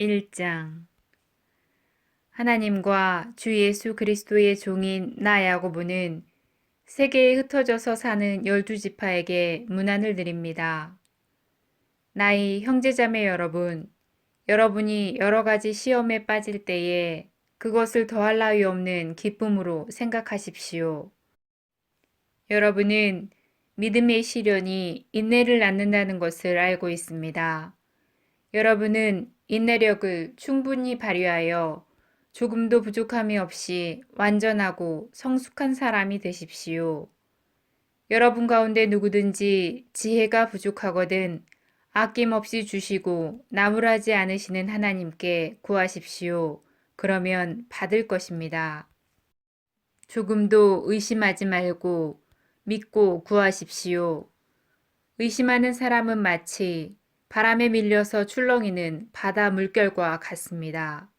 1장 하나님과 주 예수 그리스도의 종인 나 야고보는 세계에 흩어져서 사는 12지파에게 문안을 드립니다. 나의 형제자매 여러분, 여러분이 여러 가지 시험에 빠질 때에 그것을 더할 나위 없는 기쁨으로 생각하십시오. 여러분은 믿음의 시련이 인내를 낳는다는 것을 알고 있습니다. 여러분은 인내력을 충분히 발휘하여 조금도 부족함이 없이 완전하고 성숙한 사람이 되십시오. 여러분 가운데 누구든지 지혜가 부족하거든 아낌없이 주시고 나무라지 않으시는 하나님께 구하십시오. 그러면 받을 것입니다. 조금도 의심하지 말고 믿고 구하십시오. 의심하는 사람은 마치 바람에 밀려서 출렁이는 바다 물결과 같습니다.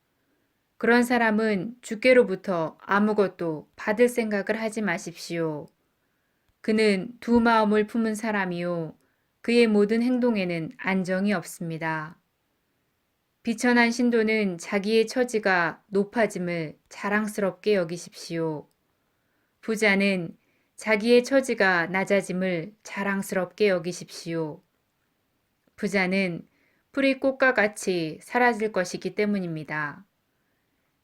그런 사람은 주께로부터 아무것도 받을 생각을 하지 마십시오. 그는 두 마음을 품은 사람이요. 그의 모든 행동에는 안정이 없습니다. 비천한 신도는 자기의 처지가 높아짐을 자랑스럽게 여기십시오. 부자는 자기의 처지가 낮아짐을 자랑스럽게 여기십시오. 부자는 풀이 꽃과 같이 사라질 것이기 때문입니다.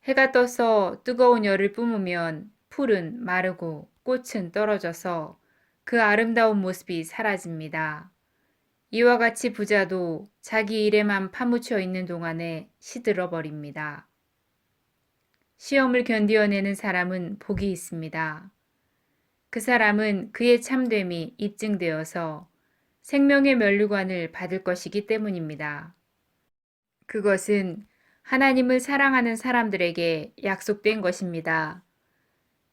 해가 떠서 뜨거운 열을 뿜으면 풀은 마르고 꽃은 떨어져서 그 아름다운 모습이 사라집니다. 이와 같이 부자도 자기 일에만 파묻혀 있는 동안에 시들어 버립니다. 시험을 견디어내는 사람은 복이 있습니다. 그 사람은 그의 참됨이 입증되어서 생명의 면류관을 받을 것이기 때문입니다. 그것은 하나님을 사랑하는 사람들에게 약속된 것입니다.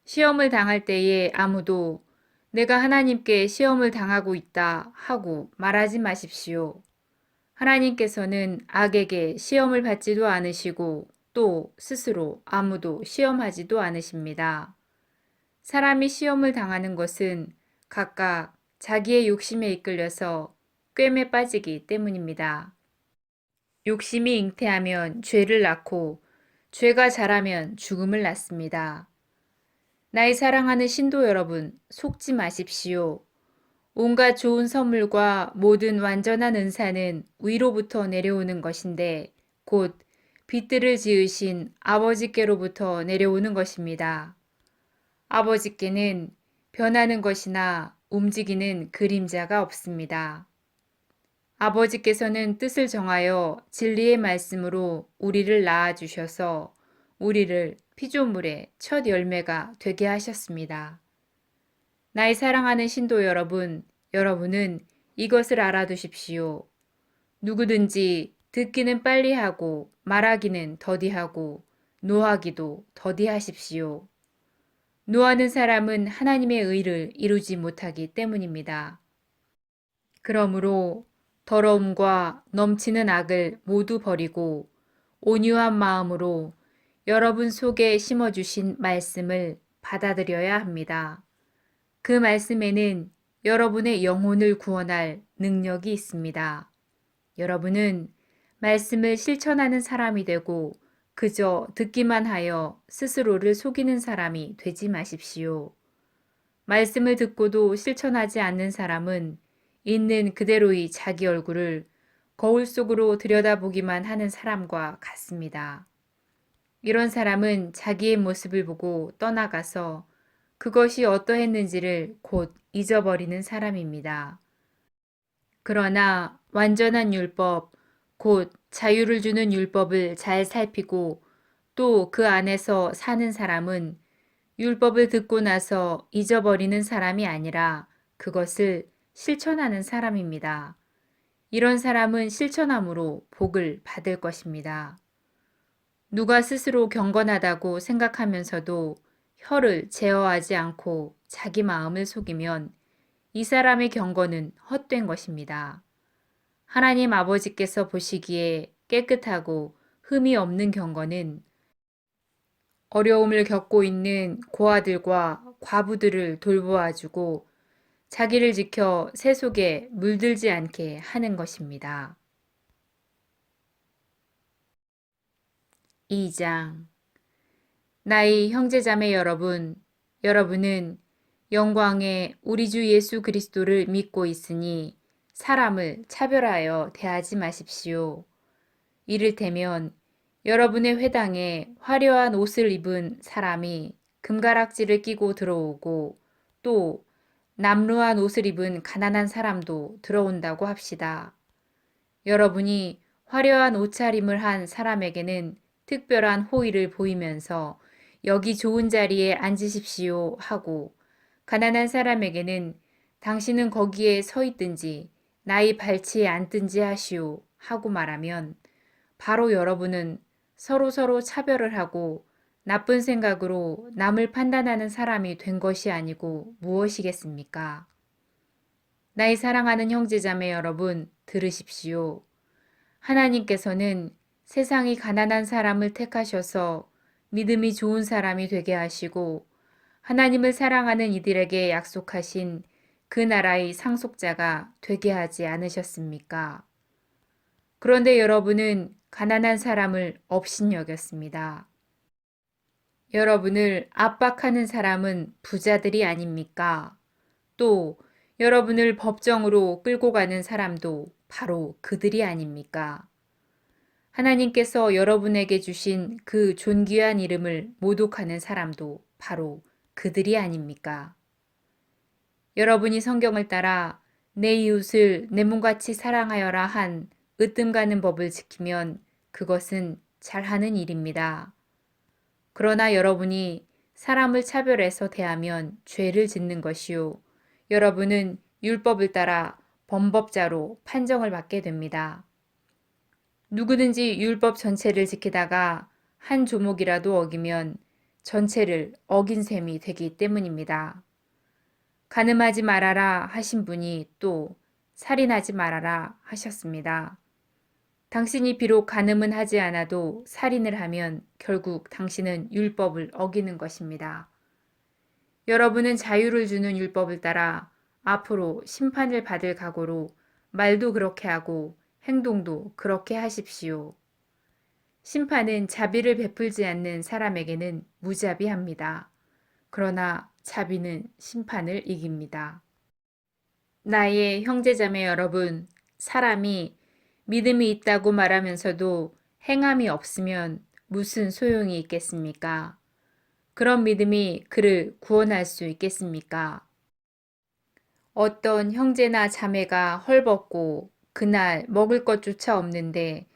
시험을 당할 때에 아무도 내가 하나님께 시험을 당하고 있다 하고 말하지 마십시오. 하나님께서는 악에게 시험을 받지도 않으시고 또 스스로 아무도 시험하지도 않으십니다. 사람이 시험을 당하는 것은 각각 자기의 욕심에 이끌려서 꿰매 빠지기 때문입니다. 욕심이 잉태하면 죄를 낳고 죄가 자라면 죽음을 낳습니다. 나의 사랑하는 신도 여러분, 속지 마십시오. 온갖 좋은 선물과 모든 완전한 은사는 위로부터 내려오는 것인데 곧 빛들을 지으신 아버지께로부터 내려오는 것입니다. 아버지께는 변하는 것이나 움직이는 그림자가 없습니다. 아버지께서는 뜻을 정하여 진리의 말씀으로 우리를 낳아주셔서 우리를 피조물의 첫 열매가 되게 하셨습니다. 나의 사랑하는 신도 여러분, 여러분은 이것을 알아두십시오. 누구든지 듣기는 빨리 하고 말하기는 더디하고 노하기도 더디하십시오. 노하는 사람은 하나님의 의를 이루지 못하기 때문입니다. 그러므로 더러움과 넘치는 악을 모두 버리고 온유한 마음으로 여러분 속에 심어주신 말씀을 받아들여야 합니다. 그 말씀에는 여러분의 영혼을 구원할 능력이 있습니다. 여러분은 말씀을 실천하는 사람이 되고 그저 듣기만 하여 스스로를 속이는 사람이 되지 마십시오. 말씀을 듣고도 실천하지 않는 사람은 있는 그대로의 자기 얼굴을 거울 속으로 들여다보기만 하는 사람과 같습니다. 이런 사람은 자기의 모습을 보고 떠나가서 그것이 어떠했는지를 곧 잊어버리는 사람입니다. 그러나 완전한 율법, 곧 자유를 주는 율법을 잘 살피고 또 그 안에서 사는 사람은 율법을 듣고 나서 잊어버리는 사람이 아니라 그것을 실천하는 사람입니다. 이런 사람은 실천함으로 복을 받을 것입니다. 누가 스스로 경건하다고 생각하면서도 혀를 제어하지 않고 자기 마음을 속이면 이 사람의 경건은 헛된 것입니다. 하나님 아버지께서 보시기에 깨끗하고 흠이 없는 경건은 어려움을 겪고 있는 고아들과 과부들을 돌보아주고 자기를 지켜 새 속에 물들지 않게 하는 것입니다. 2장. 나의 형제자매 여러분, 여러분은 영광의 우리 주 예수 그리스도를 믿고 있으니 사람을 차별하여 대하지 마십시오. 이를테면 여러분의 회당에 화려한 옷을 입은 사람이 금가락지를 끼고 들어오고 또 남루한 옷을 입은 가난한 사람도 들어온다고 합시다. 여러분이 화려한 옷차림을 한 사람에게는 특별한 호의를 보이면서 여기 좋은 자리에 앉으십시오 하고 가난한 사람에게는 당신은 거기에 서 있든지 나의 발치에 앉든지 하시오 하고 말하면 바로 여러분은 서로 차별을 하고 나쁜 생각으로 남을 판단하는 사람이 된 것이 아니고 무엇이겠습니까? 나의 사랑하는 형제자매 여러분, 들으십시오. 하나님께서는 세상이 가난한 사람을 택하셔서 믿음이 좋은 사람이 되게 하시고 하나님을 사랑하는 이들에게 약속하신 그 나라의 상속자가 되게 하지 않으셨습니까? 그런데 여러분은 가난한 사람을 업신여겼습니다. 여러분을 압박하는 사람은 부자들이 아닙니까? 또 여러분을 법정으로 끌고 가는 사람도 바로 그들이 아닙니까? 하나님께서 여러분에게 주신 그 존귀한 이름을 모독하는 사람도 바로 그들이 아닙니까? 여러분이 성경을 따라 내 이웃을 내 몸같이 사랑하여라 한 으뜸 가는 법을 지키면 그것은 잘하는 일입니다. 그러나 여러분이 사람을 차별해서 대하면 죄를 짓는 것이요. 여러분은 율법을 따라 범법자로 판정을 받게 됩니다. 누구든지 율법 전체를 지키다가 한 조목이라도 어기면 전체를 어긴 셈이 되기 때문입니다. 간음하지 말아라 하신 분이 또 살인하지 말아라 하셨습니다. 당신이 비록 간음은 하지 않아도 살인을 하면 결국 당신은 율법을 어기는 것입니다. 여러분은 자유를 주는 율법을 따라 앞으로 심판을 받을 각오로 말도 그렇게 하고 행동도 그렇게 하십시오. 심판은 자비를 베풀지 않는 사람에게는 무자비합니다. 그러나 자비는 심판을 이깁니다. 나의 형제자매 여러분, 사람이 믿음이 있다고 말하면서도 행함이 없으면 무슨 소용이 있겠습니까? 그런 믿음이 그를 구원할 수 있겠습니까? 어떤 형제나 자매가 헐벗고 그날 먹을 것조차 없는데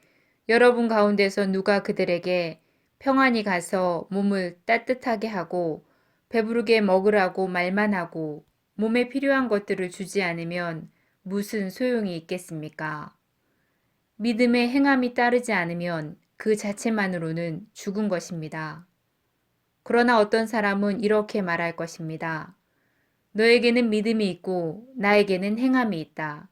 여러분 가운데서 누가 그들에게 평안히 가서 몸을 따뜻하게 하고 배부르게 먹으라고 말만 하고 몸에 필요한 것들을 주지 않으면 무슨 소용이 있겠습니까? 믿음의 행함이 따르지 않으면 그 자체만으로는 죽은 것입니다. 그러나 어떤 사람은 이렇게 말할 것입니다. 너에게는 믿음이 있고 나에게는 행함이 있다.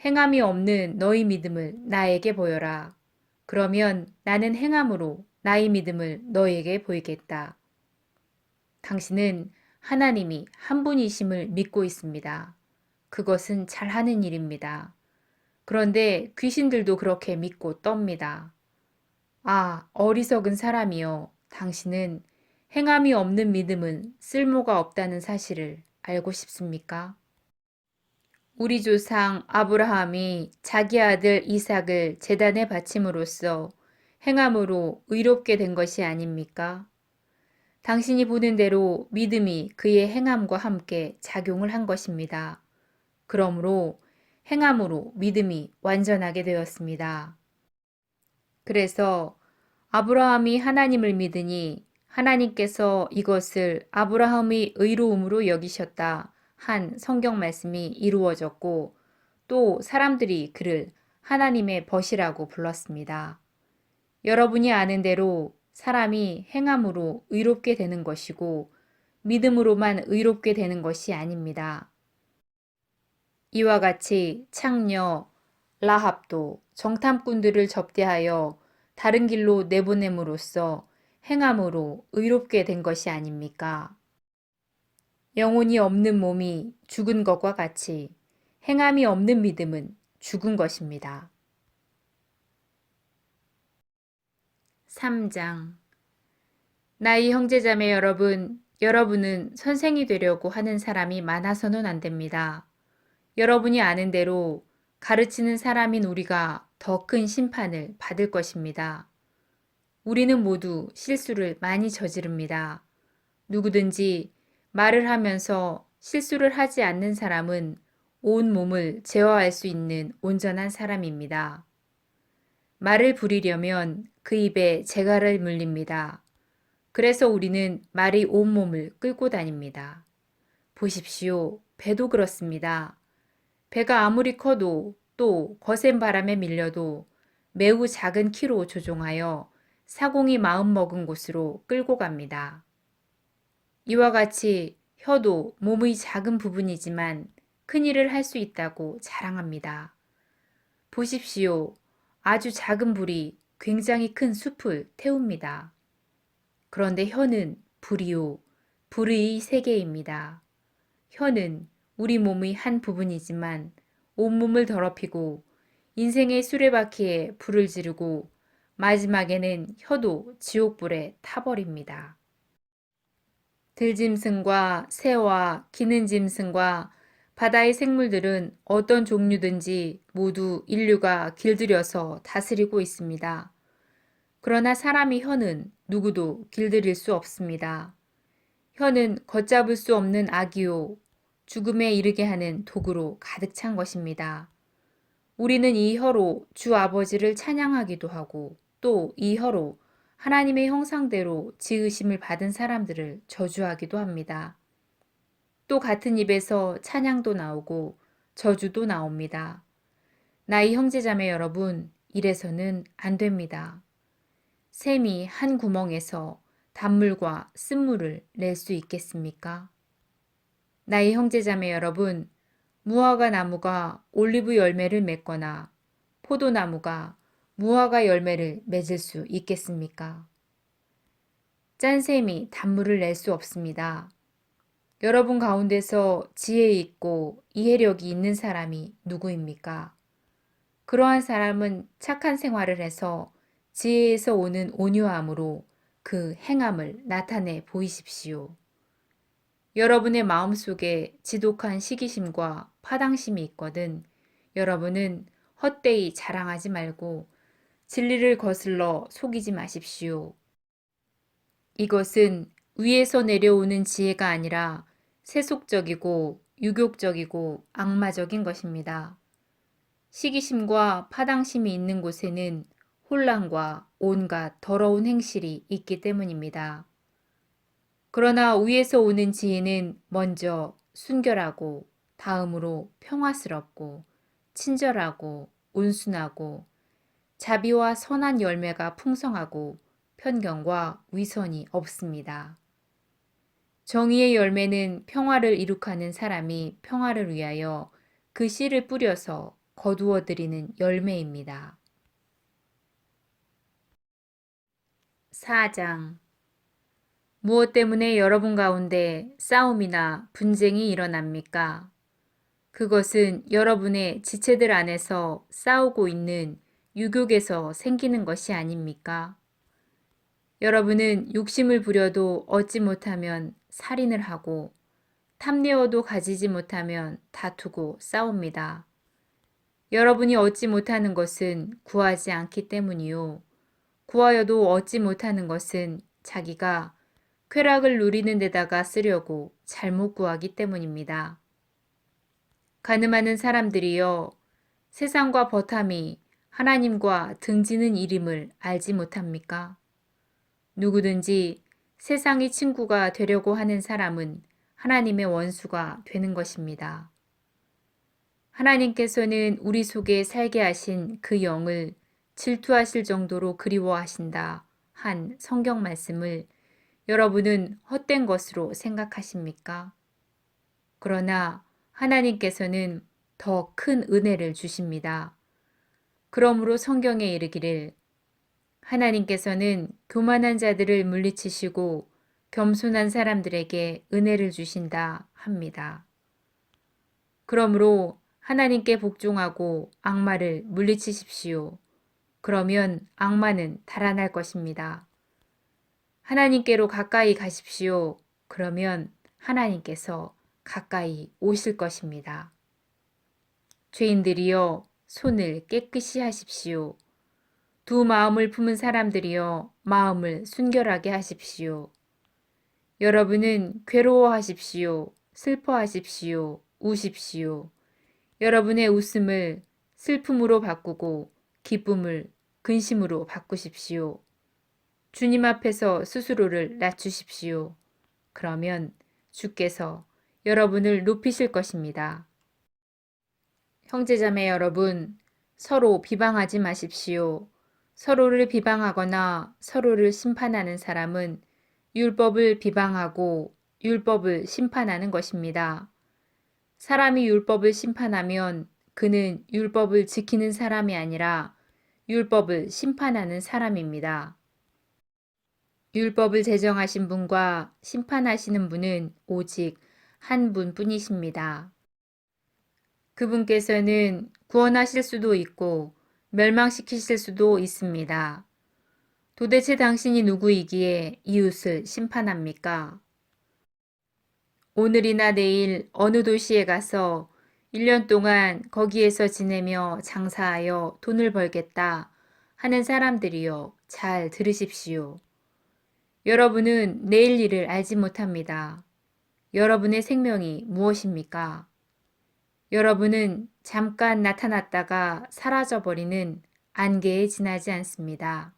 행함이 없는 너의 믿음을 나에게 보여라. 그러면 나는 행함으로 나의 믿음을 너에게 보이겠다. 당신은 하나님이 한 분이심을 믿고 있습니다. 그것은 잘하는 일입니다. 그런데 귀신들도 그렇게 믿고 떱니다. 아, 어리석은 사람이여. 당신은 행함이 없는 믿음은 쓸모가 없다는 사실을 알고 싶습니까? 우리 조상 아브라함이 자기 아들 이삭을 제단에 바침으로써 행함으로 의롭게 된 것이 아닙니까? 당신이 보는 대로 믿음이 그의 행함과 함께 작용을 한 것입니다. 그러므로 행함으로 믿음이 완전하게 되었습니다. 그래서 아브라함이 하나님을 믿으니 하나님께서 이것을 아브라함의 의로움으로 여기셨다 한 성경 말씀이 이루어졌고 또 사람들이 그를 하나님의 벗이라고 불렀습니다. 여러분이 아는 대로 사람이 행함으로 의롭게 되는 것이고 믿음으로만 의롭게 되는 것이 아닙니다. 이와 같이 창녀 라합도 정탐꾼들을 접대하여 다른 길로 내보냄으로써 행함으로 의롭게 된 것이 아닙니까? 영혼이 없는 몸이 죽은 것과 같이 행함이 없는 믿음은 죽은 것입니다. 3장. 나의 형제자매 여러분, 여러분은 선생이 되려고 하는 사람이 많아서는 안 됩니다. 여러분이 아는 대로 가르치는 사람인 우리가 더 큰 심판을 받을 것입니다. 우리는 모두 실수를 많이 저지릅니다. 누구든지 말을 하면서 실수를 하지 않는 사람은 온 몸을 제어할 수 있는 온전한 사람입니다. 말을 부리려면 그 입에 재갈을 물립니다. 그래서 우리는 말이 온몸을 끌고 다닙니다. 보십시오. 배도 그렇습니다. 배가 아무리 커도 또 거센 바람에 밀려도 매우 작은 키로 조종하여 사공이 마음먹은 곳으로 끌고 갑니다. 이와 같이 혀도 몸의 작은 부분이지만 큰 일을 할 수 있다고 자랑합니다. 보십시오. 아주 작은 불이 굉장히 큰 숲을 태웁니다. 그런데 혀는 불이요. 불의 세계입니다. 혀는 우리 몸의 한 부분이지만 온몸을 더럽히고 인생의 수레바퀴에 불을 지르고 마지막에는 혀도 지옥불에 타버립니다. 들짐승과 새와 기는 짐승과 바다의 생물들은 어떤 종류든지 모두 인류가 길들여서 다스리고 있습니다. 그러나 사람의 혀는 누구도 길들일 수 없습니다. 혀는 걷잡을 수 없는 악이요, 죽음에 이르게 하는 도구로 가득 찬 것입니다. 우리는 이 혀로 주 아버지를 찬양하기도 하고 또 이 혀로 하나님의 형상대로 지으심을 받은 사람들을 저주하기도 합니다. 또 같은 입에서 찬양도 나오고 저주도 나옵니다. 나의 형제자매 여러분, 이래서는 안 됩니다. 샘이 한 구멍에서 단물과 쓴물을 낼 수 있겠습니까? 나의 형제자매 여러분, 무화과 나무가 올리브 열매를 맺거나 포도나무가 무화과 열매를 맺을 수 있겠습니까? 짠 샘이 단물을 낼 수 없습니다. 여러분 가운데서 지혜 있고 이해력이 있는 사람이 누구입니까? 그러한 사람은 착한 생활을 해서 지혜에서 오는 온유함으로 그 행함을 나타내 보이십시오. 여러분의 마음속에 지독한 시기심과 파당심이 있거든 여러분은 헛되이 자랑하지 말고 진리를 거슬러 속이지 마십시오. 이것은 위에서 내려오는 지혜가 아니라 세속적이고 유욕적이고 악마적인 것입니다. 시기심과 파당심이 있는 곳에는 혼란과 온갖 더러운 행실이 있기 때문입니다. 그러나 위에서 오는 지혜는 먼저 순결하고 다음으로 평화스럽고 친절하고 온순하고 자비와 선한 열매가 풍성하고 편견과 위선이 없습니다. 정의의 열매는 평화를 이룩하는 사람이 평화를 위하여 그 씨를 뿌려서 거두어 들이는 열매입니다. 4장. 무엇 때문에 여러분 가운데 싸움이나 분쟁이 일어납니까? 그것은 여러분의 지체들 안에서 싸우고 있는 유욕에서 생기는 것이 아닙니까? 여러분은 욕심을 부려도 얻지 못하면 살인을 하고 탐내어도 가지지 못하면 다투고 싸웁니다. 여러분이 얻지 못하는 것은 구하지 않기 때문이요. 구하여도 얻지 못하는 것은 자기가 쾌락을 누리는 데다가 쓰려고 잘못 구하기 때문입니다. 가늠하는 사람들이여 세상과 버탐이 하나님과 등지는 이름을 알지 못합니까? 누구든지 세상의 친구가 되려고 하는 사람은 하나님의 원수가 되는 것입니다. 하나님께서는 우리 속에 살게 하신 그 영을 질투하실 정도로 그리워하신다 한 성경 말씀을 여러분은 헛된 것으로 생각하십니까? 그러나 하나님께서는 더 큰 은혜를 주십니다. 그러므로 성경에 이르기를 하나님께서는 교만한 자들을 물리치시고 겸손한 사람들에게 은혜를 주신다 합니다. 그러므로 하나님께 복종하고 악마를 물리치십시오. 그러면 악마는 달아날 것입니다. 하나님께로 가까이 가십시오. 그러면 하나님께서 가까이 오실 것입니다. 죄인들이여 손을 깨끗이 하십시오. 두 마음을 품은 사람들이여 마음을 순결하게 하십시오. 여러분은 괴로워하십시오. 슬퍼하십시오. 우십시오. 여러분의 웃음을 슬픔으로 바꾸고 기쁨을 근심으로 바꾸십시오. 주님 앞에서 스스로를 낮추십시오. 그러면 주께서 여러분을 높이실 것입니다. 형제자매 여러분, 서로 비방하지 마십시오. 서로를 비방하거나 서로를 심판하는 사람은 율법을 비방하고 율법을 심판하는 것입니다. 사람이 율법을 심판하면 그는 율법을 지키는 사람이 아니라 율법을 심판하는 사람입니다. 율법을 제정하신 분과 심판하시는 분은 오직 한 분뿐이십니다. 그분께서는 구원하실 수도 있고 멸망시키실 수도 있습니다. 도대체 당신이 누구이기에 이웃을 심판합니까? 오늘이나 내일 어느 도시에 가서 1년 동안 거기에서 지내며 장사하여 돈을 벌겠다 하는 사람들이여 잘 들으십시오. 여러분은 내일 일을 알지 못합니다. 여러분의 생명이 무엇입니까? 여러분은 잠깐 나타났다가 사라져버리는 안개에 지나지 않습니다.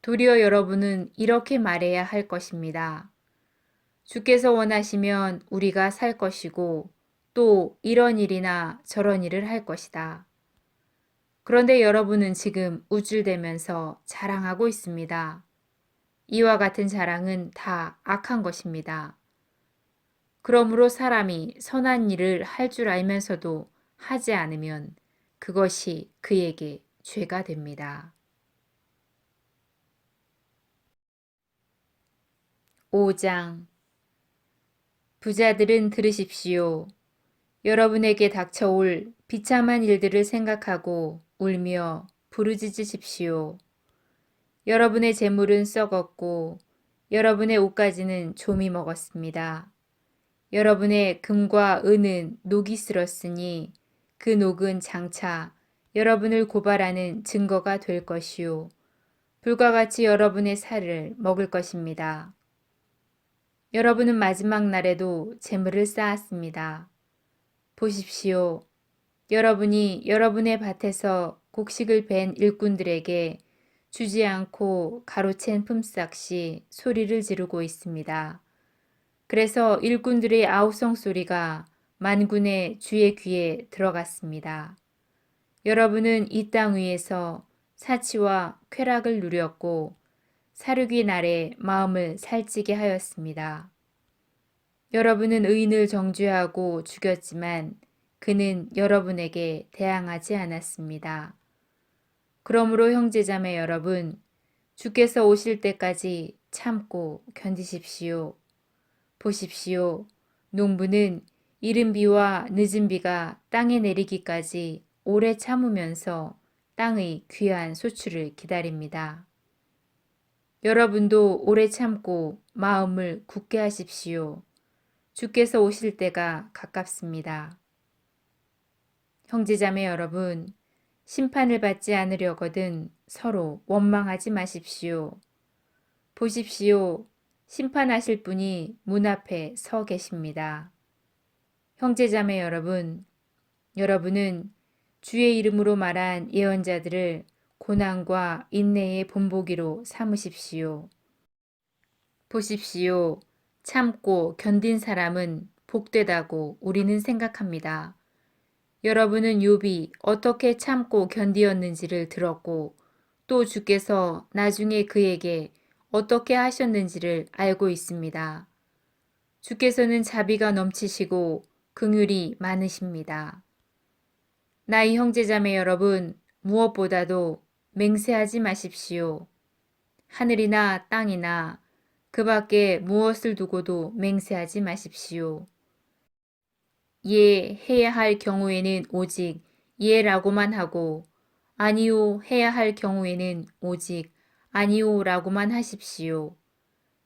도리어 여러분은 이렇게 말해야 할 것입니다. 주께서 원하시면 우리가 살 것이고 또 이런 일이나 저런 일을 할 것이다. 그런데 여러분은 지금 우쭐대면서 자랑하고 있습니다. 이와 같은 자랑은 다 악한 것입니다. 그러므로 사람이 선한 일을 할 줄 알면서도 하지 않으면 그것이 그에게 죄가 됩니다. 5장 부자들은 들으십시오. 여러분에게 닥쳐올 비참한 일들을 생각하고 울며 부르짖으십시오. 여러분의 재물은 썩었고 여러분의 옷가지는 좀이 먹었습니다. 여러분의 금과 은은 녹이 슬었으니 그 녹은 장차 여러분을 고발하는 증거가 될 것이요. 불과 같이 여러분의 살을 먹을 것입니다. 여러분은 마지막 날에도 재물을 쌓았습니다. 보십시오. 여러분이 여러분의 밭에서 곡식을 벤 일꾼들에게 주지 않고 가로챈 품삯이 소리를 지르고 있습니다. 그래서 일꾼들의 아우성 소리가 만군의 주의 귀에 들어갔습니다. 여러분은 이 땅 위에서 사치와 쾌락을 누렸고 사륙의 날에 마음을 살찌게 하였습니다. 여러분은 의인을 정죄하고 죽였지만 그는 여러분에게 대항하지 않았습니다. 그러므로 형제자매 여러분, 주께서 오실 때까지 참고 견디십시오. 보십시오. 농부는 이른 비와 늦은 비가 땅에 내리기까지 오래 참으면서 땅의 귀한 소출을 기다립니다. 여러분도 오래 참고 마음을 굳게 하십시오. 주께서 오실 때가 가깝습니다. 형제자매 여러분, 심판을 받지 않으려거든 서로 원망하지 마십시오. 보십시오. 심판하실 분이 문 앞에 서 계십니다. 형제자매 여러분, 여러분은 주의 이름으로 말한 예언자들을 고난과 인내의 본보기로 삼으십시오. 보십시오. 참고 견딘 사람은 복되다고 우리는 생각합니다. 여러분은 욥이 어떻게 참고 견디었는지를 들었고 또 주께서 나중에 그에게 어떻게 하셨는지를 알고 있습니다. 주께서는 자비가 넘치시고 긍휼이 많으십니다. 나의 형제자매 여러분, 무엇보다도 맹세하지 마십시오. 하늘이나 땅이나 그 밖에 무엇을 두고도 맹세하지 마십시오. 예 해야 할 경우에는 오직 예라고만 하고 아니요 해야 할 경우에는 오직 아니요라고만 하십시오.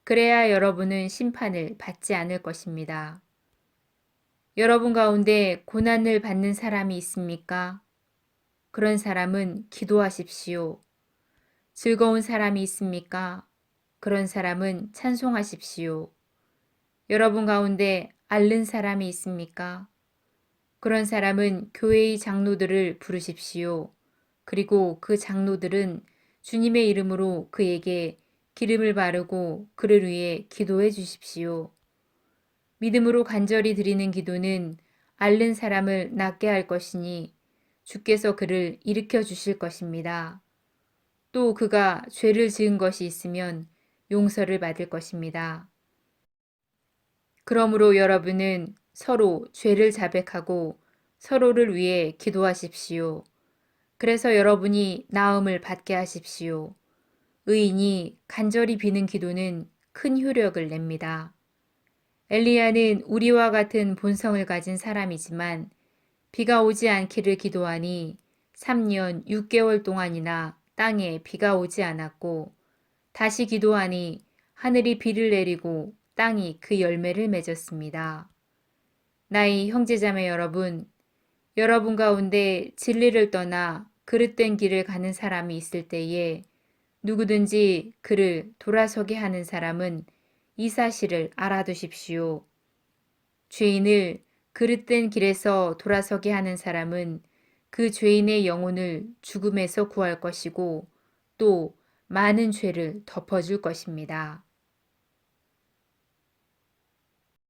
그래야 여러분은 심판을 받지 않을 것입니다. 여러분 가운데 고난을 받는 사람이 있습니까? 그런 사람은 기도하십시오. 즐거운 사람이 있습니까? 그런 사람은 찬송하십시오. 여러분 가운데 앓는 사람이 있습니까? 그런 사람은 교회의 장로들을 부르십시오. 그리고 그 장로들은 주님의 이름으로 그에게 기름을 바르고 그를 위해 기도해 주십시오. 믿음으로 간절히 드리는 기도는 앓는 사람을 낫게 할 것이니 주께서 그를 일으켜 주실 것입니다. 또 그가 죄를 지은 것이 있으면 용서를 받을 것입니다. 그러므로 여러분은 서로 죄를 자백하고 서로를 위해 기도하십시오. 그래서 여러분이 나음을 받게 하십시오. 의인이 간절히 비는 기도는 큰 효력을 냅니다. 엘리야는 우리와 같은 본성을 가진 사람이지만 비가 오지 않기를 기도하니 3년 6개월 동안이나 땅에 비가 오지 않았고 다시 기도하니 하늘이 비를 내리고 땅이 그 열매를 맺었습니다. 나의 형제자매 여러분, 여러분 가운데 진리를 떠나 그릇된 길을 가는 사람이 있을 때에 누구든지 그를 돌아서게 하는 사람은 이 사실을 알아두십시오. 죄인을 그릇된 길에서 돌아서게 하는 사람은 그 죄인의 영혼을 죽음에서 구할 것이고 또 많은 죄를 덮어줄 것입니다.